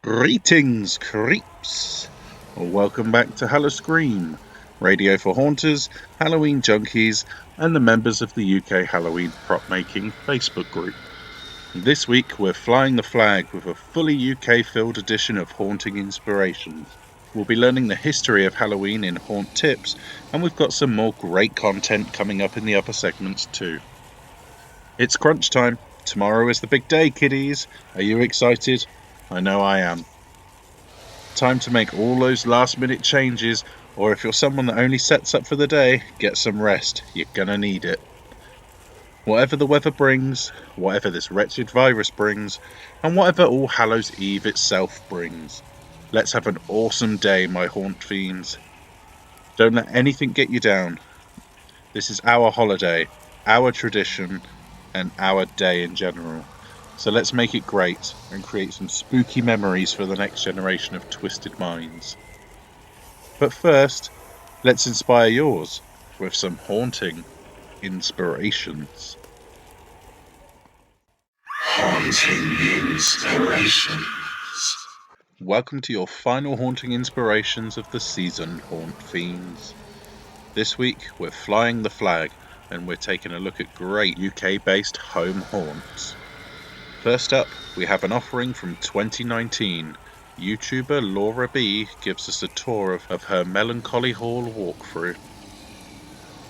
Greetings, creeps! Welcome back to Hello Scream, radio for haunters, Halloween junkies, and the members of the UK Halloween prop making Facebook group. This week we're flying the flag with a fully UK filled edition of Haunting Inspirations. We'll be learning the history of Halloween in Haunt Tips, and we've got some more great content coming up in the upper segments too. It's crunch time. Tomorrow is the big day, kiddies. Are you excited? I know I am. Time to make all those last minute changes, or if you're someone that only sets up for the day, get some rest. You're gonna need it. Whatever the weather brings, whatever this wretched virus brings, and whatever All Hallows Eve itself brings, let's have an awesome day, my haunt fiends. Don't let anything get you down. This is our holiday, our tradition, and our day in general. So let's make it great and create some spooky memories for the next generation of twisted minds. But first, let's inspire yours with some haunting inspirations. Haunting Inspirations. Welcome to your final haunting inspirations of the season, Haunt Fiends. This week we're flying the flag and we're taking a look at great UK-based home haunts. First up, we have an offering from 2019. YouTuber Laura B gives us a tour of her Melancholy Hall walkthrough.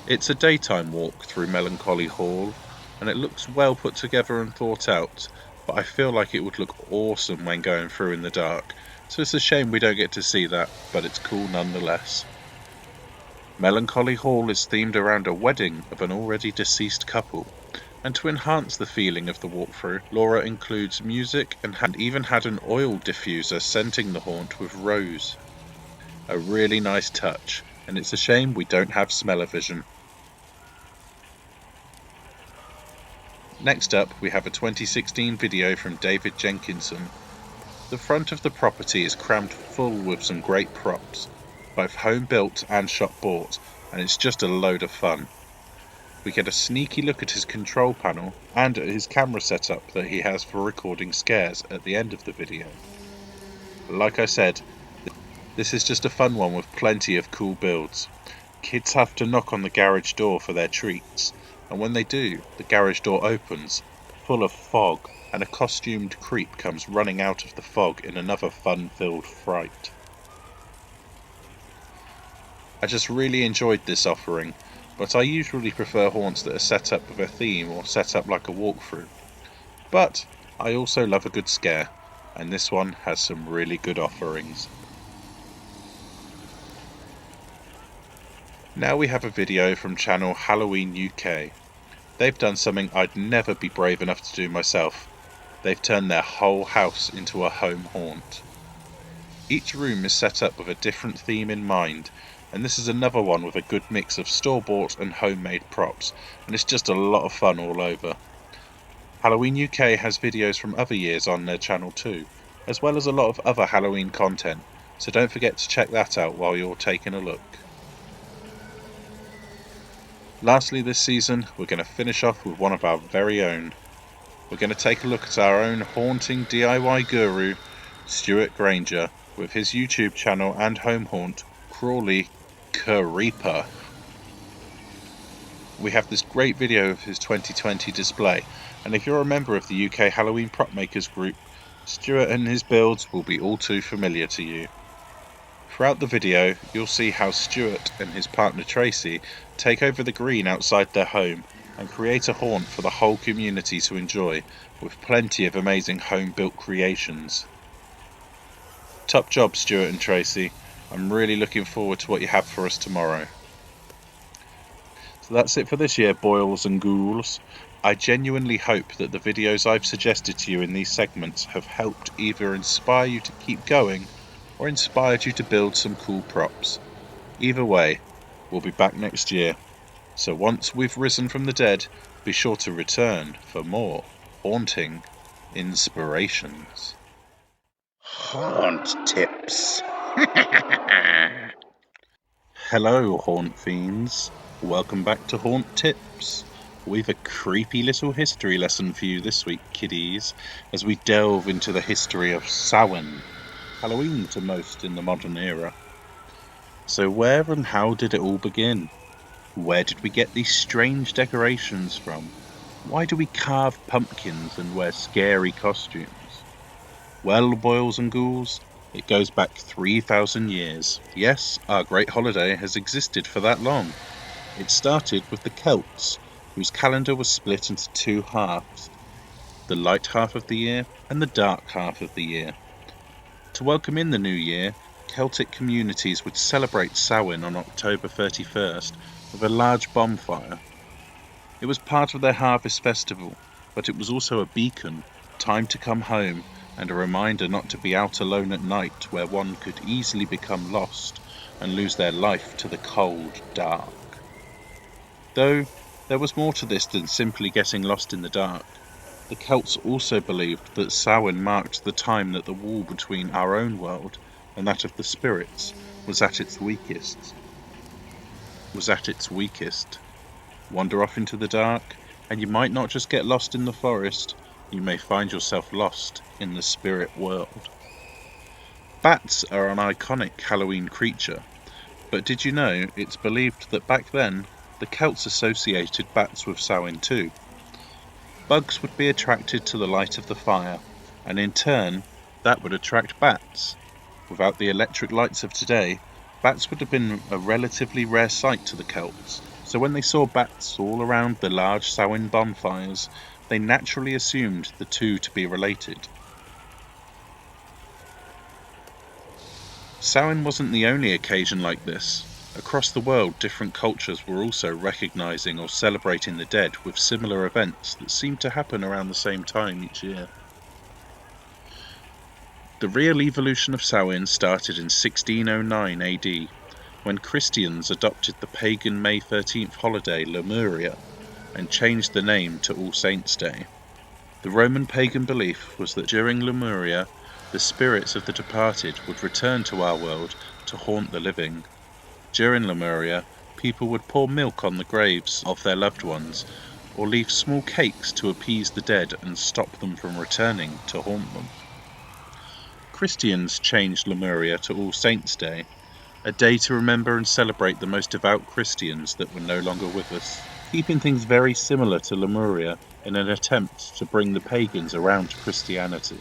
It's a daytime walk through Melancholy Hall, and it looks well put together and thought out, but I feel like it would look awesome when going through in the dark, so it's a shame we don't get to see that, but it's cool nonetheless. Melancholy Hall is themed around a wedding of an already deceased couple. And to enhance the feeling of the walkthrough, Laura includes music and even had an oil diffuser scenting the haunt with rose. A really nice touch, and it's a shame we don't have smell-o-vision. Next up, we have a 2016 video from David Jenkinson. The front of the property is crammed full with some great props, both home built and shop bought, and it's just a load of fun. We get a sneaky look at his control panel and at his camera setup that he has for recording scares at the end of the video. Like I said, this is just a fun one with plenty of cool builds. Kids have to knock on the garage door for their treats, and when they do, the garage door opens, full of fog, and a costumed creep comes running out of the fog in another fun-filled fright. I just really enjoyed this offering. But I usually prefer haunts that are set up with a theme or set up like a walkthrough. But I also love a good scare, and this one has some really good offerings. Now we have a video from channel Halloween UK. They've done something I'd never be brave enough to do myself. They've turned their whole house into a home haunt. Each room is set up with a different theme in mind, and this is another one with a good mix of store-bought and homemade props, and it's just a lot of fun all over. Halloween UK has videos from other years on their channel too, as well as a lot of other Halloween content, so don't forget to check that out while you're taking a look. Lastly this season, we're going to finish off with one of our very own. We're going to take a look at our own haunting DIY guru, Stuart Granger, with his YouTube channel and home haunt, Crawley Creeper. We have this great video of his 2020 display, and if you're a member of the UK Halloween prop makers group, Stuart and his builds will be all too familiar to you. Throughout the video, you'll see how Stuart and his partner Tracy take over the green outside their home and create a haunt for the whole community to enjoy, with plenty of amazing home-built creations. Top job, Stuart and Tracy. I'm really looking forward to what you have for us tomorrow. So that's it for this year, boils and ghouls. I genuinely hope that the videos I've suggested to you in these segments have helped either inspire you to keep going or inspired you to build some cool props. Either way, we'll be back next year. So once we've risen from the dead, be sure to return for more haunting inspirations. Haunt tips. Hello, Haunt Fiends. Welcome back to Haunt Tips. We've a creepy little history lesson for you this week, kiddies, as we delve into the history of Samhain, Halloween to most in the modern era. So where and how did it all begin? Where did we get these strange decorations from? Why do we carve pumpkins and wear scary costumes? Well, boils and ghouls, it goes back 3,000 years. Yes, our great holiday has existed for that long. It started with the Celts, whose calendar was split into two halves, the light half of the year and the dark half of the year. To welcome in the new year, Celtic communities would celebrate Samhain on October 31st with a large bonfire. It was part of their harvest festival, but it was also a beacon, time to come home, and a reminder not to be out alone at night where one could easily become lost and lose their life to the cold dark. Though there was more to this than simply getting lost in the dark. The Celts also believed that Samhain marked the time that the wall between our own world and that of the spirits was at its weakest. Wander off into the dark, and you might not just get lost in the forest, you may find yourself lost in the spirit world. Bats are an iconic Halloween creature, but did you know it's believed that back then the Celts associated bats with Samhain too? Bugs would be attracted to the light of the fire, and in turn, that would attract bats. Without the electric lights of today, bats would have been a relatively rare sight to the Celts, so when they saw bats all around the large Samhain bonfires, they naturally assumed the two to be related. Samhain wasn't the only occasion like this. Across the world, different cultures were also recognizing or celebrating the dead with similar events that seemed to happen around the same time each year. The real evolution of Samhain started in 1609 AD, when Christians adopted the pagan May 13th holiday Lemuria and changed the name to All Saints' Day. The Roman pagan belief was that during Lemuria, the spirits of the departed would return to our world to haunt the living. During Lemuria, people would pour milk on the graves of their loved ones, or leave small cakes to appease the dead and stop them from returning to haunt them. Christians changed Lemuria to All Saints' Day, a day to remember and celebrate the most devout Christians that were no longer with us, keeping things very similar to Lemuria in an attempt to bring the pagans around to Christianity.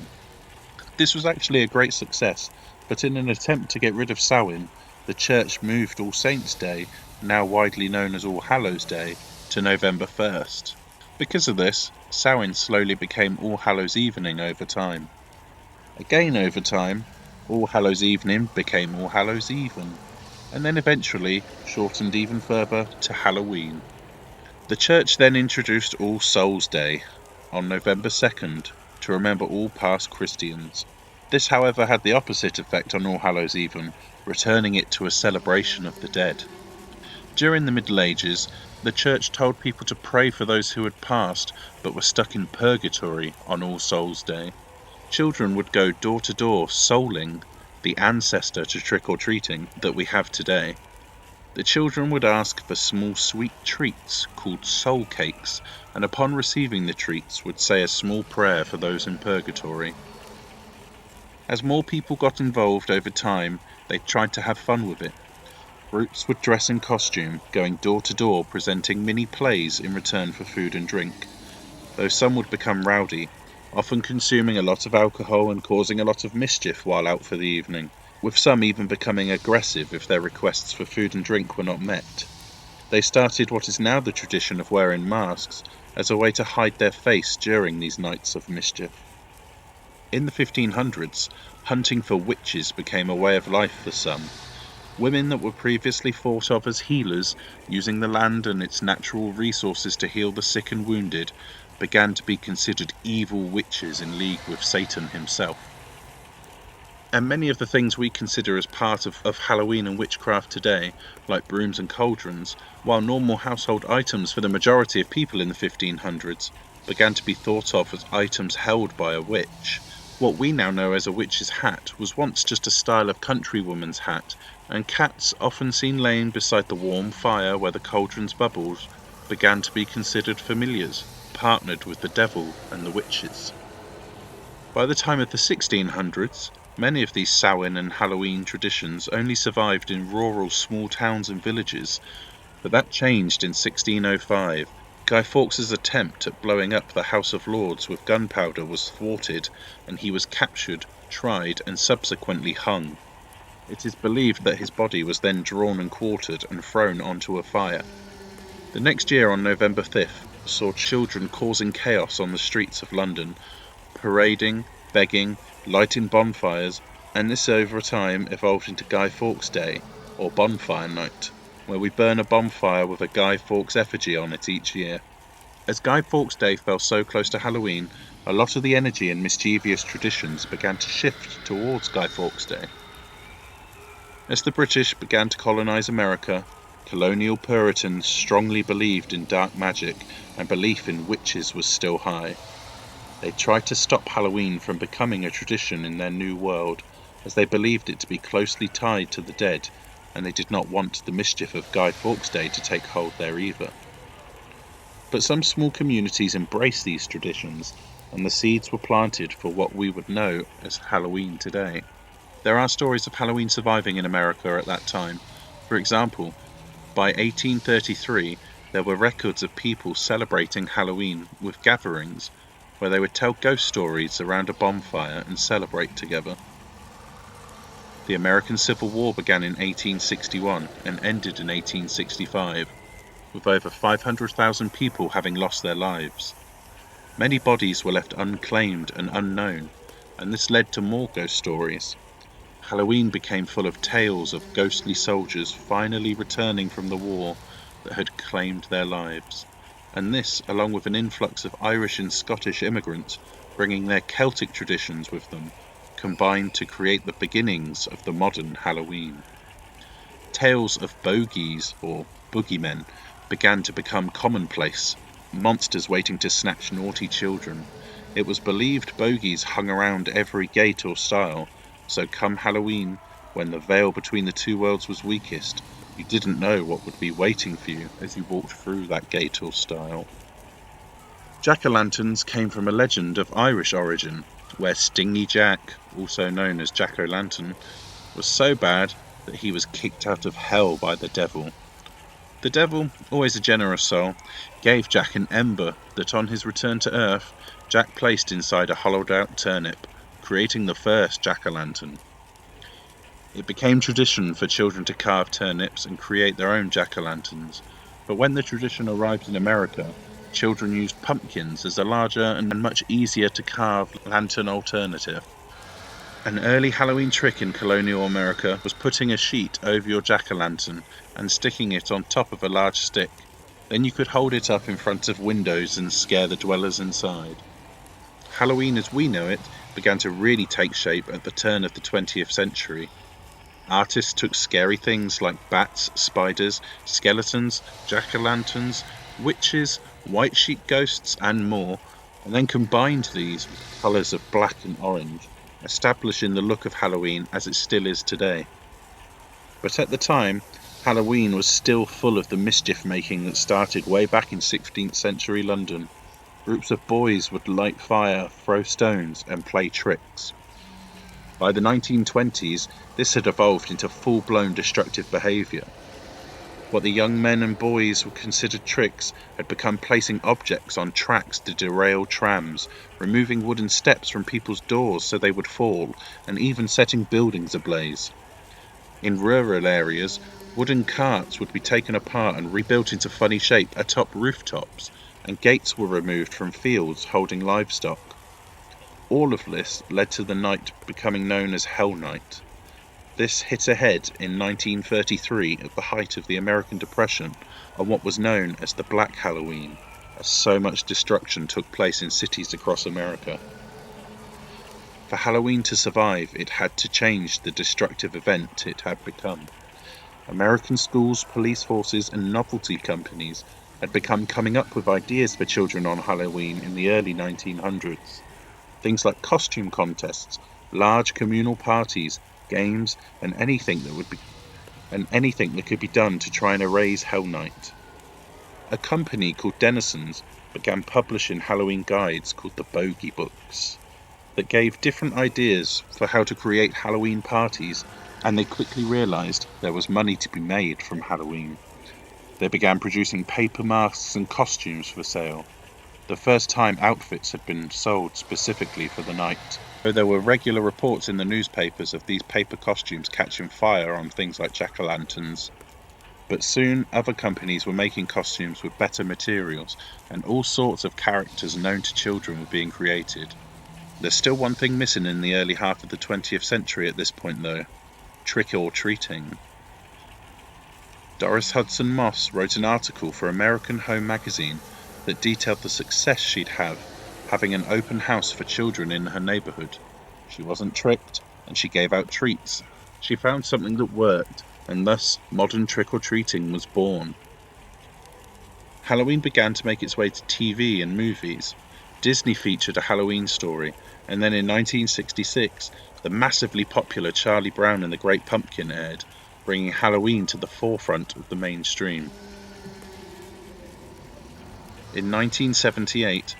This was actually a great success, but in an attempt to get rid of Samhain, the church moved All Saints' Day, now widely known as All Hallows' Day, to November 1st. Because of this, Samhain slowly became All Hallows' Evening over time. Again over time, All Hallows' Evening became All Hallows' Even, and then eventually shortened even further to Halloween. The church then introduced All Souls' Day on November 2nd to remember all past Christians. This, however, had the opposite effect on All Hallows' Even, returning it to a celebration of the dead. During the Middle Ages, the church told people to pray for those who had passed but were stuck in purgatory on All Souls' Day. Children would go door to door souling, the ancestor to trick-or-treating that we have today. The children would ask for small sweet treats called soul cakes, and upon receiving the treats would say a small prayer for those in purgatory. As more people got involved over time, they tried to have fun with it. Groups would dress in costume, going door to door presenting mini plays in return for food and drink, though some would become rowdy, often consuming a lot of alcohol and causing a lot of mischief while out for the evening, with some even becoming aggressive if their requests for food and drink were not met. They started what is now the tradition of wearing masks as a way to hide their face during these nights of mischief. In the 1500s, hunting for witches became a way of life for some. Women that were previously thought of as healers, using the land and its natural resources to heal the sick and wounded, began to be considered evil witches in league with Satan himself. And many of the things we consider as part of Halloween and witchcraft today, like brooms and cauldrons, while normal household items for the majority of people in the 1500s, began to be thought of as items held by a witch. What we now know as a witch's hat was once just a style of countrywoman's hat, and cats, often seen laying beside the warm fire where the cauldrons bubbled, began to be considered familiars, partnered with the devil and the witches. By the time of the 1600s, many of these Samhain and Halloween traditions only survived in rural small towns and villages, but that changed in 1605. Guy Fawkes's attempt at blowing up the House of Lords with gunpowder was thwarted, and he was captured, tried, and subsequently hung. It is believed that his body was then drawn and quartered and thrown onto a fire. The next year, on November 5th, saw children causing chaos on the streets of London, parading, begging, lighting bonfires, and this over time evolved into Guy Fawkes Day, or Bonfire Night, where we burn a bonfire with a Guy Fawkes effigy on it each year. As Guy Fawkes Day fell so close to Halloween, a lot of the energy and mischievous traditions began to shift towards Guy Fawkes Day. As the British began to colonize America, colonial Puritans strongly believed in dark magic, and belief in witches was still high. They tried to stop Halloween from becoming a tradition in their new world, as they believed it to be closely tied to the dead, and they did not want the mischief of Guy Fawkes Day to take hold there either. But some small communities embraced these traditions, and the seeds were planted for what we would know as Halloween today. There are stories of Halloween surviving in America at that time. For example, by 1833, there were records of people celebrating Halloween with gatherings where they would tell ghost stories around a bonfire and celebrate together. The American Civil War began in 1861 and ended in 1865, with over 500,000 people having lost their lives. Many bodies were left unclaimed and unknown, and this led to more ghost stories. Halloween became full of tales of ghostly soldiers finally returning from the war that had claimed their lives, and this, along with an influx of Irish and Scottish immigrants bringing their Celtic traditions with them, combined to create the beginnings of the modern Halloween. Tales of bogies, or boogeymen, began to become commonplace, monsters waiting to snatch naughty children. It was believed bogies hung around every gate or stile, so come Halloween, when the veil between the two worlds was weakest, you didn't know what would be waiting for you as you walked through that gate or stile. Jack-o'-lanterns came from a legend of Irish origin, where Stingy Jack, also known as Jack-o'-lantern, was so bad that he was kicked out of hell by the devil. The devil, always a generous soul, gave Jack an ember that on his return to Earth, Jack placed inside a hollowed-out turnip, creating the first jack-o'-lantern. It became tradition for children to carve turnips and create their own jack-o'-lanterns, but when the tradition arrived in America, children used pumpkins as a larger and much easier to carve lantern alternative. An early Halloween trick in colonial America was putting a sheet over your jack-o'-lantern and sticking it on top of a large stick. Then you could hold it up in front of windows and scare the dwellers inside. Halloween as we know it began to really take shape at the turn of the 20th century. Artists took scary things like bats, spiders, skeletons, jack-o'-lanterns, witches, white sheet ghosts, and more, and then combined these with colours of black and orange, establishing the look of Halloween as it still is today. But at the time, Halloween was still full of the mischief-making that started way back in 16th century London. Groups of boys would light fire, throw stones, and play tricks. By the 1920s, this had evolved into full-blown destructive behaviour. What the young men and boys considered tricks had become placing objects on tracks to derail trams, removing wooden steps from people's doors so they would fall, and even setting buildings ablaze. In rural areas, wooden carts would be taken apart and rebuilt into funny shape atop rooftops, and gates were removed from fields holding livestock. All of this led to the night becoming known as Hell Night. This hit ahead in 1933 at the height of the American Depression on what was known as the Black Halloween, as so much destruction took place in cities across America. For Halloween to survive, it had to change the destructive event it had become. American schools, police forces, and novelty companies had begun coming up with ideas for children on Halloween in the early 1900s. Things like costume contests, large communal parties, games, and anything that could be done to try and erase Hell Night. A company called Denison's began publishing Halloween guides called the Bogey Books that gave different ideas for how to create Halloween parties, and they quickly realized there was money to be made from Halloween. They began producing paper masks and costumes for sale. The first time outfits had been sold specifically for the night. Though there were regular reports in the newspapers of these paper costumes catching fire on things like jack-o'-lanterns. But soon other companies were making costumes with better materials, and all sorts of characters known to children were being created. There's still one thing missing in the early half of the 20th century at this point though: trick-or-treating. Doris Hudson Moss wrote an article for American Home magazine that detailed the success she'd have having an open house for children in her neighborhood. She wasn't tricked, and she gave out treats. She found something that worked, and thus modern trick-or-treating was born. Halloween began to make its way to TV and movies. Disney featured a Halloween Story, and then in 1966, the massively popular Charlie Brown and the Great Pumpkin aired, bringing Halloween to the forefront of the mainstream. In 1978,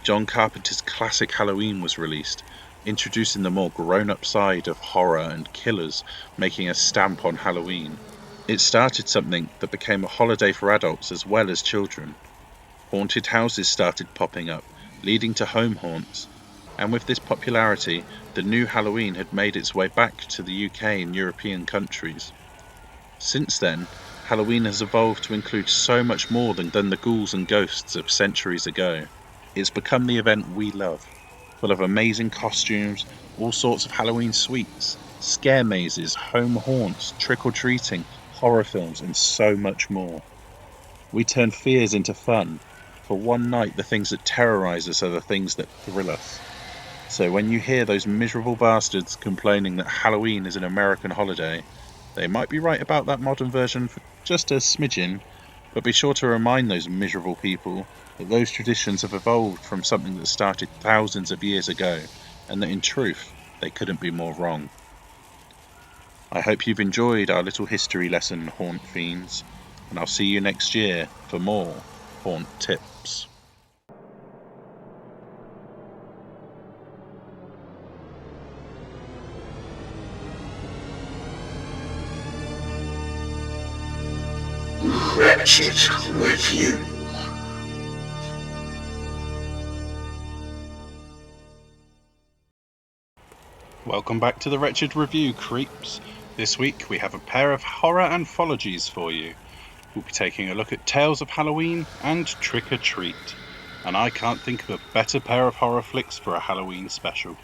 John Carpenter's classic Halloween was released, introducing the more grown-up side of horror and killers, making a stamp on Halloween. It started something that became a holiday for adults as well as children. Haunted houses started popping up, leading to home haunts. And with this popularity, the new Halloween had made its way back to the UK and European countries. Since then, Halloween has evolved to include so much more than the ghouls and ghosts of centuries ago. It's become the event we love, full of amazing costumes, all sorts of Halloween sweets, scare mazes, home haunts, trick-or-treating, horror films, and so much more. We turn fears into fun. For one night, the things that terrorize us are the things that thrill us. So when you hear those miserable bastards complaining that Halloween is an American holiday, they might be right about that modern version for just a smidgen, but be sure to remind those miserable people that those traditions have evolved from something that started thousands of years ago, and that in truth, they couldn't be more wrong. I hope you've enjoyed our little history lesson, Haunt Fiends, and I'll see you next year for more Haunt Tips. Wretched Review. Welcome back to the Wretched Review, creeps. This week we have a pair of horror anthologies for you. We'll be taking a look at Tales of Halloween and Trick or Treat, and I can't think of a better pair of horror flicks for a Halloween special.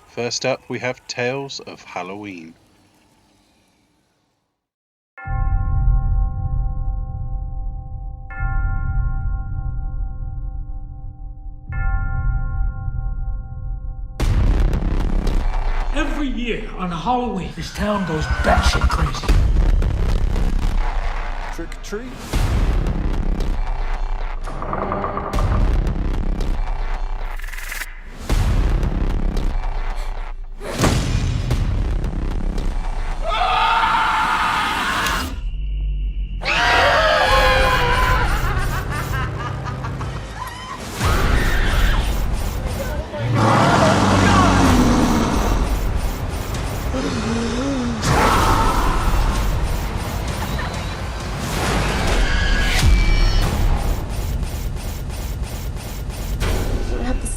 First up, we have Tales of Halloween. Every year on Halloween, this town goes batshit crazy. Trick or treat.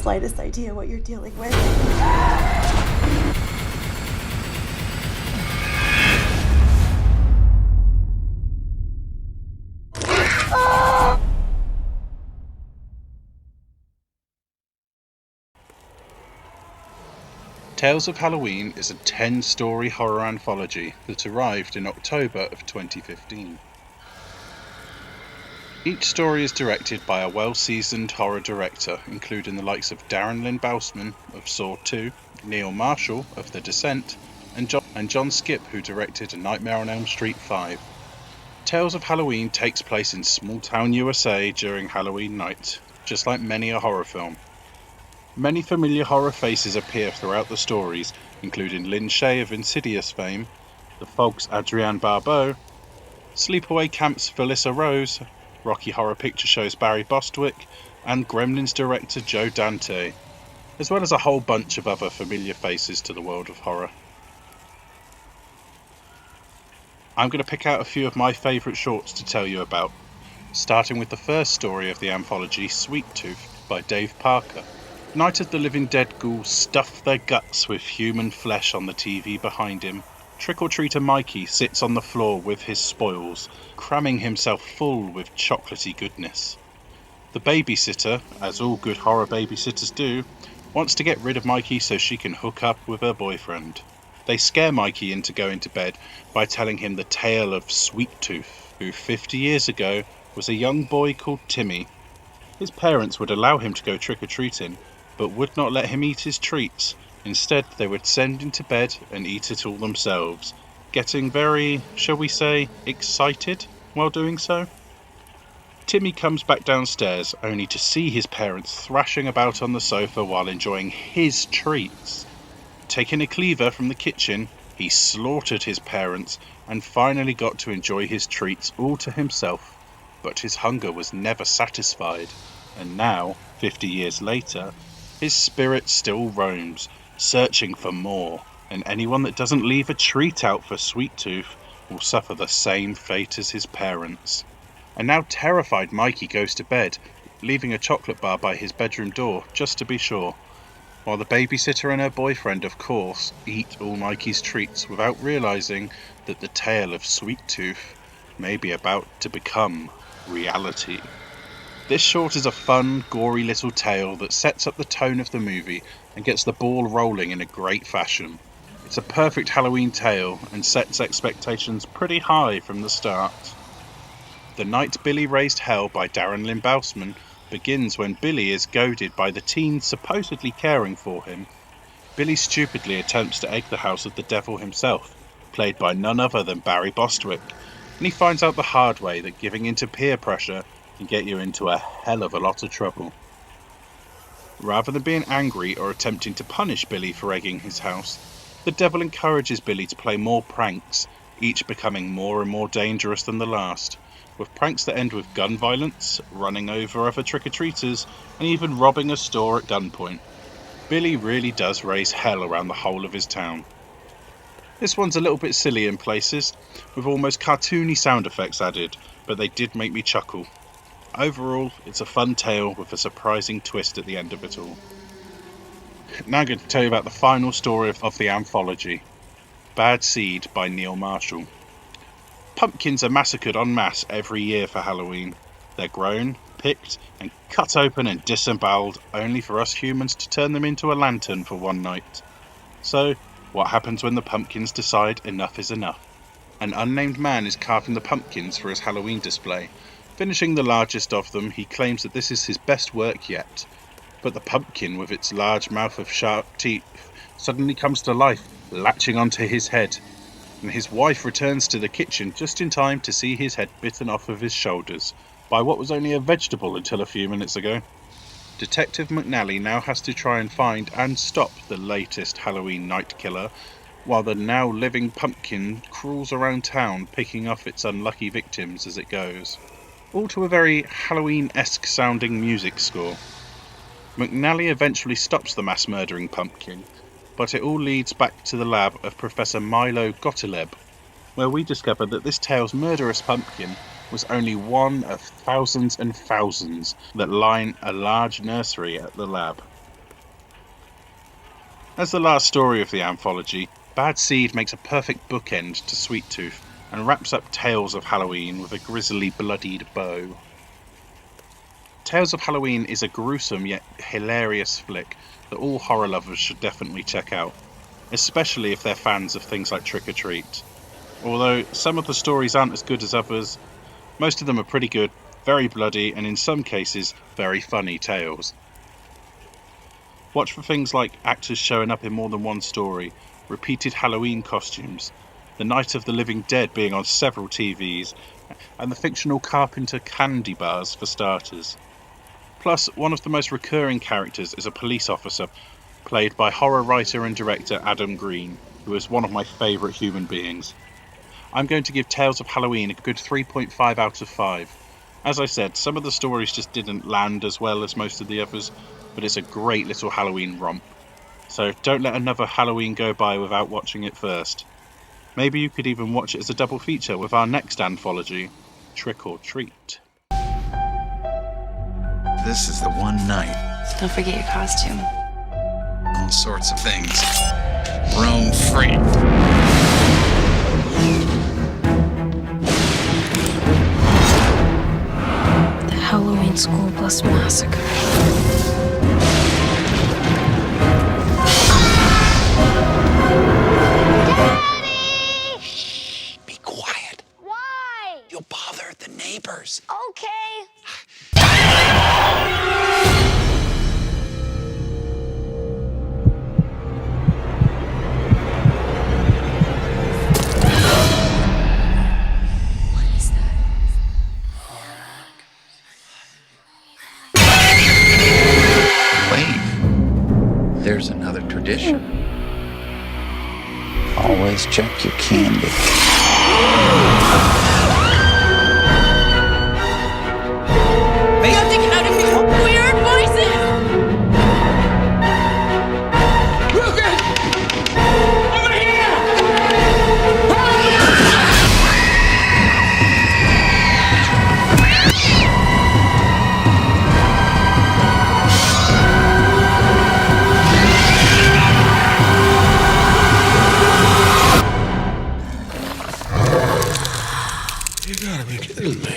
Slightest idea what you're dealing with. Tales of Halloween is a 10-story horror anthology that arrived in October of 2015. Each story is directed by a well-seasoned horror director, including the likes of Darren Lynn Bousman of Saw 2, Neil Marshall of The Descent, and John Skipp, who directed A Nightmare on Elm Street 5. Tales of Halloween takes place in small-town USA during Halloween night, just like many a horror film. Many familiar horror faces appear throughout the stories, including Lynn Shay of Insidious fame, The Fog's Adrienne Barbeau, Sleepaway Camp's Felissa Rose, Rocky Horror Picture Show's Barry Bostwick, and Gremlins director Joe Dante, as well as a whole bunch of other familiar faces to the world of horror. I'm going to pick out a few of my favourite shorts to tell you about, starting with the first story of the anthology, Sweet Tooth, by Dave Parker. Night of the Living Dead ghouls stuff their guts with human flesh on the TV behind him. Trick-or-treater Mikey sits on the floor with his spoils, cramming himself full with chocolatey goodness. The babysitter, as all good horror babysitters do, wants to get rid of Mikey so she can hook up with her boyfriend. They scare Mikey into going to bed by telling him the tale of Sweet Tooth, who 50 years ago was a young boy called Timmy. His parents would allow him to go trick-or-treating, but would not let him eat his treats. Instead, they would send him to bed and eat it all themselves, getting very, shall we say, excited while doing so. Timmy comes back downstairs only to see his parents thrashing about on the sofa while enjoying his treats. Taking a cleaver from the kitchen, he slaughtered his parents and finally got to enjoy his treats all to himself. But his hunger was never satisfied, and now, 50 years later, his spirit still roams, searching for more, and anyone that doesn't leave a treat out for Sweet Tooth will suffer the same fate as his parents. And now terrified Mikey goes to bed, leaving a chocolate bar by his bedroom door, just to be sure, while the babysitter and her boyfriend, of course, eat all Mikey's treats without realizing that the tale of Sweet Tooth may be about to become reality. This short is a fun, gory little tale that sets up the tone of the movie and gets the ball rolling in a great fashion. It's a perfect Halloween tale and sets expectations pretty high from the start. The Night Billy Raised Hell by Darren Lynn Bousman begins when Billy is goaded by the teens supposedly caring for him. Billy stupidly attempts to egg the house of the devil himself, played by none other than Barry Bostwick, and he finds out the hard way that giving into peer pressure can get you into a hell of a lot of trouble. Rather than being angry or attempting to punish Billy for egging his house, the devil encourages Billy to play more pranks, each becoming more and more dangerous than the last, with pranks that end with gun violence, running over other trick-or-treaters, and even robbing a store at gunpoint. Billy really does raise hell around the whole of his town. This one's a little bit silly in places, with almost cartoony sound effects added, but they did make me chuckle. Overall, it's a fun tale with a surprising twist at the end of it all. Now I'm going to tell you about the final story of the anthology, Bad Seed by Neil Marshall. Pumpkins are massacred en masse every year for Halloween. They're grown, picked, and cut open and disemboweled only for us humans to turn them into a lantern for one night. So, what happens when the pumpkins decide enough is enough? An unnamed man is carving the pumpkins for his Halloween display. Finishing the largest of them, he claims that this is his best work yet. But the pumpkin, with its large mouth of sharp teeth, suddenly comes to life, latching onto his head, and his wife returns to the kitchen just in time to see his head bitten off of his shoulders by what was only a vegetable until a few minutes ago. Detective McNally now has to try and find and stop the latest Halloween night killer, while the now living pumpkin crawls around town picking off its unlucky victims as it goes. All to a very Halloween-esque sounding music score. McNally eventually stops the mass-murdering pumpkin, but it all leads back to the lab of Professor Milo Gottlieb, where we discover that this tale's murderous pumpkin was only one of thousands and thousands that line a large nursery at the lab. As the last story of the anthology, Bad Seed makes a perfect bookend to Sweet Tooth, and wraps up Tales of Halloween with a grisly, bloodied bow. Tales of Halloween is a gruesome yet hilarious flick that all horror lovers should definitely check out, especially if they're fans of things like Trick or Treat. Although some of the stories aren't as good as others, most of them are pretty good, very bloody and in some cases very funny tales. Watch for things like actors showing up in more than one story, repeated Halloween costumes, the Night of the Living Dead being on several TVs, and the fictional Carpenter candy bars for starters. Plus, one of the most recurring characters is a police officer, played by horror writer and director Adam Green, who is one of my favourite human beings. I'm going to give Tales of Halloween a good 3.5 out of 5. As I said, some of the stories just didn't land as well as most of the others, but it's a great little Halloween romp. So don't let another Halloween go by without watching it first. Maybe you could even watch it as a double feature with our next anthology, Trick or Treat. This is the one night. So don't forget your costume. All sorts of things. Roam free. The Halloween School Bus Massacre. Be quiet. Why? You'll bother the neighbors. Okay. What is that? Wait. There's another tradition. Always check your candy. You have to get out of here! Weird voices! Over here! You gotta be kidding me.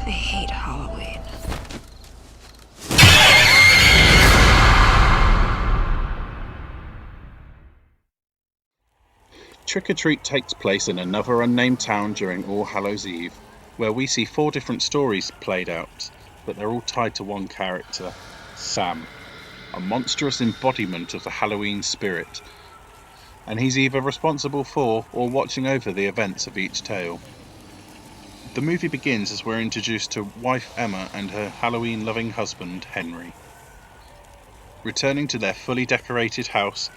I hate Halloween. Trick or Treat takes place in another unnamed town during All Hallows Eve, where we see 4 different stories played out, but they're all tied to one character, Sam, a monstrous embodiment of the Halloween spirit, and he's either responsible for or watching over the events of each tale. The movie begins as we're introduced to wife Emma and her Halloween-loving husband Henry. Returning to their fully decorated house,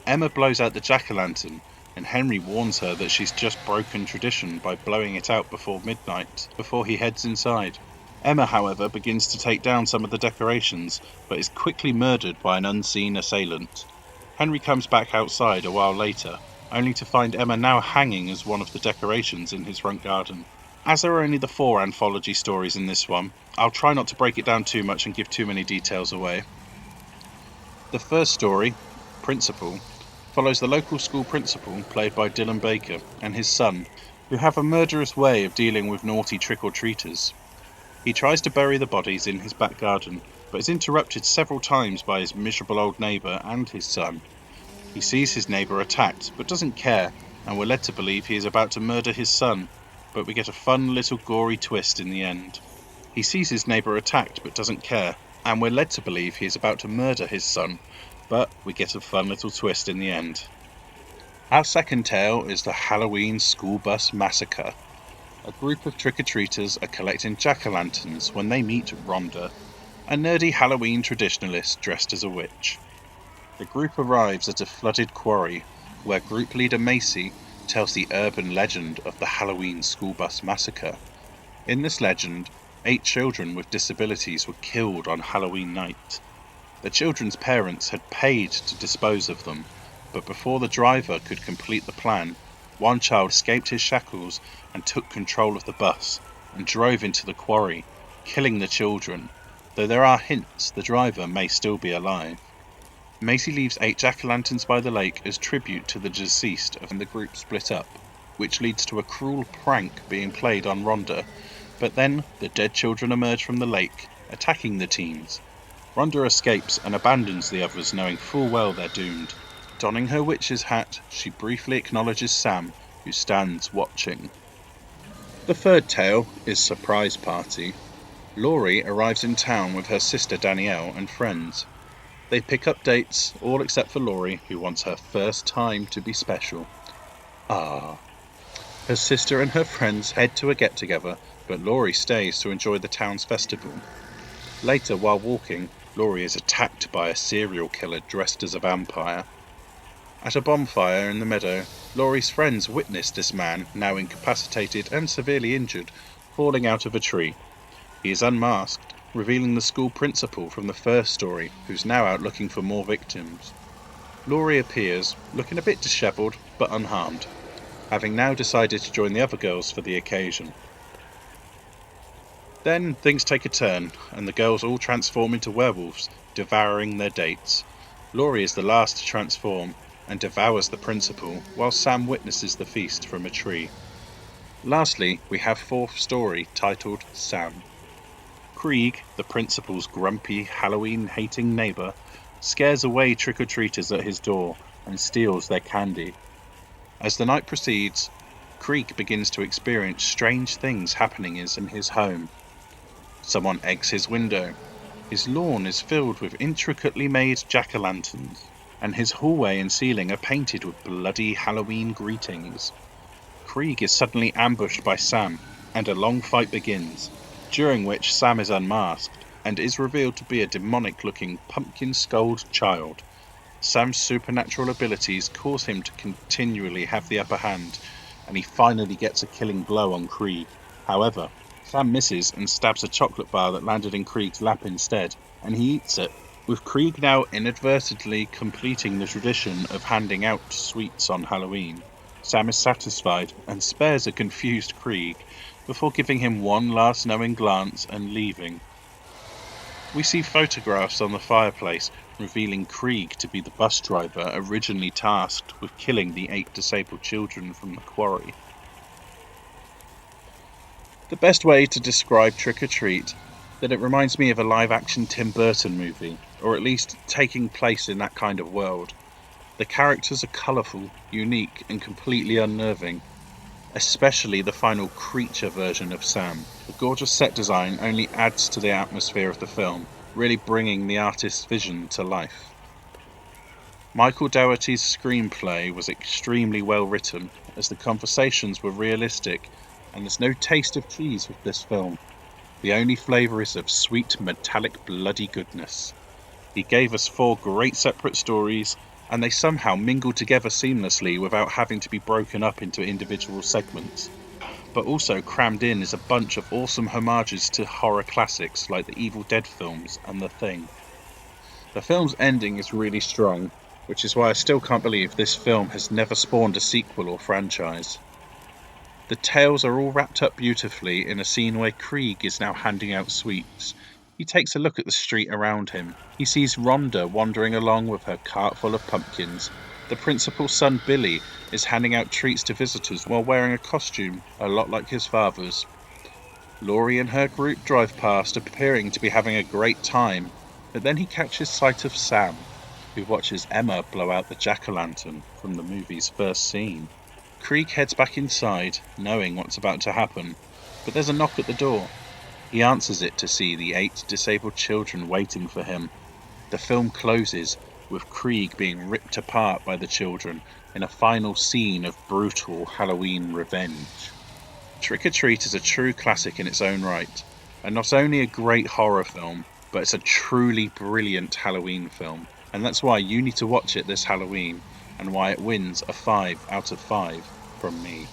Emma blows out the jack-o'-lantern, and Henry warns her that she's just broken tradition by blowing it out before midnight, before he heads inside. Emma, however, begins to take down some of the decorations, but is quickly murdered by an unseen assailant. Henry comes back outside a while later, only to find Emma now hanging as one of the decorations in his front garden. As there are only the 4 anthology stories in this one, I'll try not to break it down too much and give too many details away. The first story, Principal, follows the local school principal, played by Dylan Baker, and his son, who have a murderous way of dealing with naughty trick-or-treaters. He tries to bury the bodies in his back garden, but is interrupted several times by his miserable old neighbour and his son. He sees his neighbour attacked, but doesn't care, and we're led to believe he is about to murder his son, but we get a fun little gory twist in the end. He sees his neighbour attacked, but doesn't care, and we're led to believe he is about to murder his son, but we get a fun little twist in the end. Our second tale is the Halloween School Bus Massacre. A group of trick-or-treaters are collecting jack-o'-lanterns when they meet Rhonda, a nerdy Halloween traditionalist dressed as a witch. The group arrives at a flooded quarry, where group leader Macy tells the urban legend of the Halloween School Bus Massacre. In this legend, 8 children with disabilities were killed on Halloween night. The children's parents had paid to dispose of them, but before the driver could complete the plan, one child escaped his shackles and took control of the bus and drove into the quarry, killing the children, though there are hints the driver may still be alive. Macy leaves 8 jack-o'-lanterns by the lake as tribute to the deceased, and the group split up, which leads to a cruel prank being played on Rhonda, but then the dead children emerge from the lake, attacking the teens. Rhonda escapes and abandons the others, knowing full well they're doomed. Donning her witch's hat, she briefly acknowledges Sam, who stands watching. The third tale is Surprise Party. Laurie arrives in town with her sister Danielle and friends. They pick up dates, all except for Laurie, who wants her first time to be special. Ah. Her sister and her friends head to a get-together, but Laurie stays to enjoy the town's festival. Later, while walking, Laurie is attacked by a serial killer dressed as a vampire. At a bonfire in the meadow, Laurie's friends witness this man, now incapacitated and severely injured, falling out of a tree. He is unmasked, revealing the school principal from the first story, who's now out looking for more victims. Laurie appears, looking a bit dishevelled, but unharmed, having now decided to join the other girls for the occasion. Then things take a turn, and the girls all transform into werewolves, devouring their dates. Laurie is the last to transform, and devours the principal, while Sam witnesses the feast from a tree. Lastly, we have fourth story, titled Sam. Krieg, the principal's grumpy, Halloween-hating neighbour, scares away trick-or-treaters at his door and steals their candy. As the night proceeds, Krieg begins to experience strange things happening in his home. Someone eggs his window. His lawn is filled with intricately made jack-o'-lanterns, and his hallway and ceiling are painted with bloody Halloween greetings. Krieg is suddenly ambushed by Sam, and a long fight begins, during which Sam is unmasked and is revealed to be a demonic-looking pumpkin-skulled child. Sam's supernatural abilities cause him to continually have the upper hand, and he finally gets a killing blow on Krieg. However, Sam misses and stabs a chocolate bar that landed in Krieg's lap instead, and he eats it, with Krieg now inadvertently completing the tradition of handing out sweets on Halloween. Sam is satisfied and spares a confused Krieg before giving him one last knowing glance and leaving. We see photographs on the fireplace revealing Krieg to be the bus driver originally tasked with killing the 8 disabled children from the quarry. The best way to describe Trick or Treat that it reminds me of a live-action Tim Burton movie, or at least taking place in that kind of world. The characters are colourful, unique, and completely unnerving, especially the final creature version of Sam. The gorgeous set design only adds to the atmosphere of the film, really bringing the artist's vision to life. Michael Dougherty's screenplay was extremely well written, as the conversations were realistic, and there's no taste of cheese with this film. The only flavour is of sweet, metallic, bloody goodness. He gave us 4 great separate stories, and they somehow mingle together seamlessly without having to be broken up into individual segments. But also crammed in is a bunch of awesome homages to horror classics like the Evil Dead films and The Thing. The film's ending is really strong, which is why I still can't believe this film has never spawned a sequel or franchise. The tales are all wrapped up beautifully in a scene where Krieg is now handing out sweets. He takes a look at the street around him. He sees Rhonda wandering along with her cart full of pumpkins. The principal's son Billy is handing out treats to visitors while wearing a costume a lot like his father's. Laurie and her group drive past, appearing to be having a great time, but then he catches sight of Sam, who watches Emma blow out the jack-o'-lantern from the movie's first scene. Krieg heads back inside, knowing what's about to happen, but there's a knock at the door. He answers it to see the 8 disabled children waiting for him. The film closes with Krieg being ripped apart by the children in a final scene of brutal Halloween revenge. Trick or Treat is a true classic in its own right, and not only a great horror film, but it's a truly brilliant Halloween film, and that's why you need to watch it this Halloween, and why it wins a 5 out of 5 from me.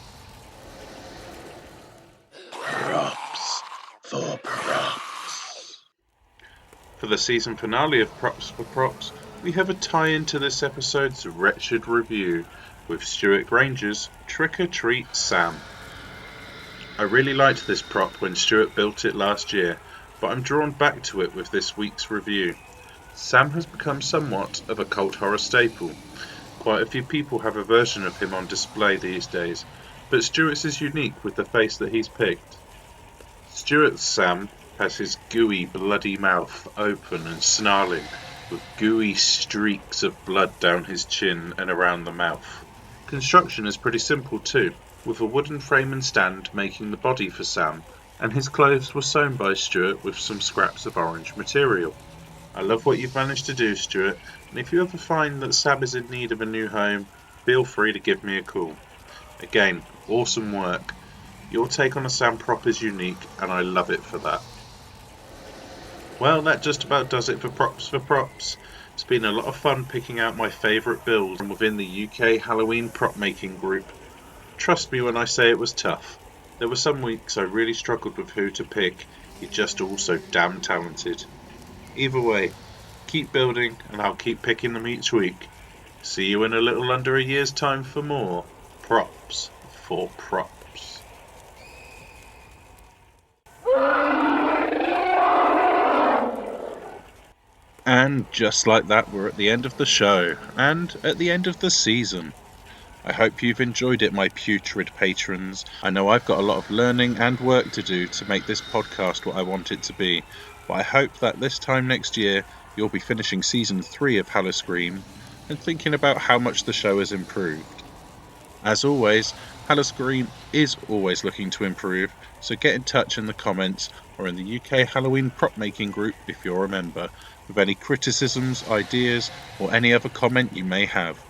Props for props. For the season finale of Props for Props, we have a tie-in to this episode's Wretched review with Stuart Granger's Trick or Treat Sam. I really liked this prop when Stuart built it last year, but I'm drawn back to it with this week's review. Sam has become somewhat of a cult horror staple. Quite a few people have a version of him on display these days, but Stuart's is unique with the face that he's picked. Stuart's Sam has his gooey, bloody mouth open and snarling, with gooey streaks of blood down his chin and around the mouth. Construction is pretty simple too, with a wooden frame and stand making the body for Sam, and his clothes were sewn by Stuart with some scraps of orange material. I love what you've managed to do, Stuart, and if you ever find that Sam is in need of a new home, feel free to give me a call. Again, awesome work. Your take on a Sam prop is unique, and I love it for that. Well, that just about does it for Props. It's been a lot of fun picking out my favourite builds from within the UK Halloween prop making group. Trust me when I say it was tough. There were some weeks I really struggled with who to pick, you're just all so damn talented. Either way, keep building and I'll keep picking them each week. See you in a little under a year's time for more Props for Props. And just like that, we're at the end of the show, and at the end of the season. I hope you've enjoyed it, my putrid patrons. I know I've got a lot of learning and work to do to make this podcast what I want it to be, but I hope that this time next year, you'll be finishing Season 3 of Hallowscream and thinking about how much the show has improved. As always, Hallowscream is always looking to improve, so get in touch in the comments or in the UK Halloween prop making group if you're a member, with any criticisms, ideas, or any other comment you may have.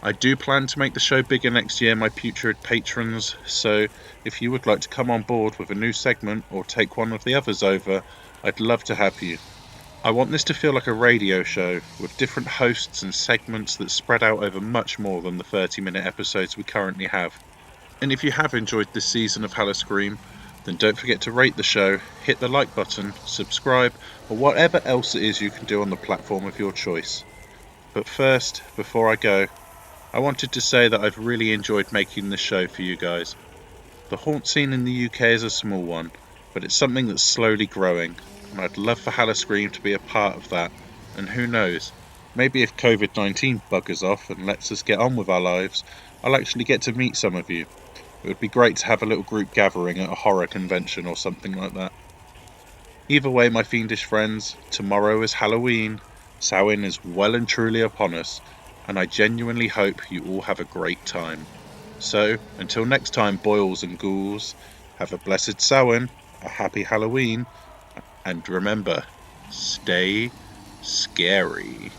I do plan to make the show bigger next year, my putrid patrons, so if you would like to come on board with a new segment or take one of the others over, I'd love to have you. I want this to feel like a radio show, with different hosts and segments that spread out over much more than the 30-minute episodes we currently have. And if you have enjoyed this season of Hallowscream, then don't forget to rate the show, hit the like button, subscribe, or whatever else it is you can do on the platform of your choice. But first, before I go, I wanted to say that I've really enjoyed making this show for you guys. The haunt scene in the UK is a small one, but it's something that's slowly growing, and I'd love for Hallowscream to be a part of that, and who knows, maybe if COVID-19 buggers off and lets us get on with our lives, I'll actually get to meet some of you. It would be great to have a little group gathering at a horror convention or something like that. Either way, my fiendish friends, tomorrow is Halloween, Samhain is well and truly upon us, and I genuinely hope you all have a great time. So, until next time, boils and ghouls, have a blessed Samhain, a happy Halloween, and remember, stay scary.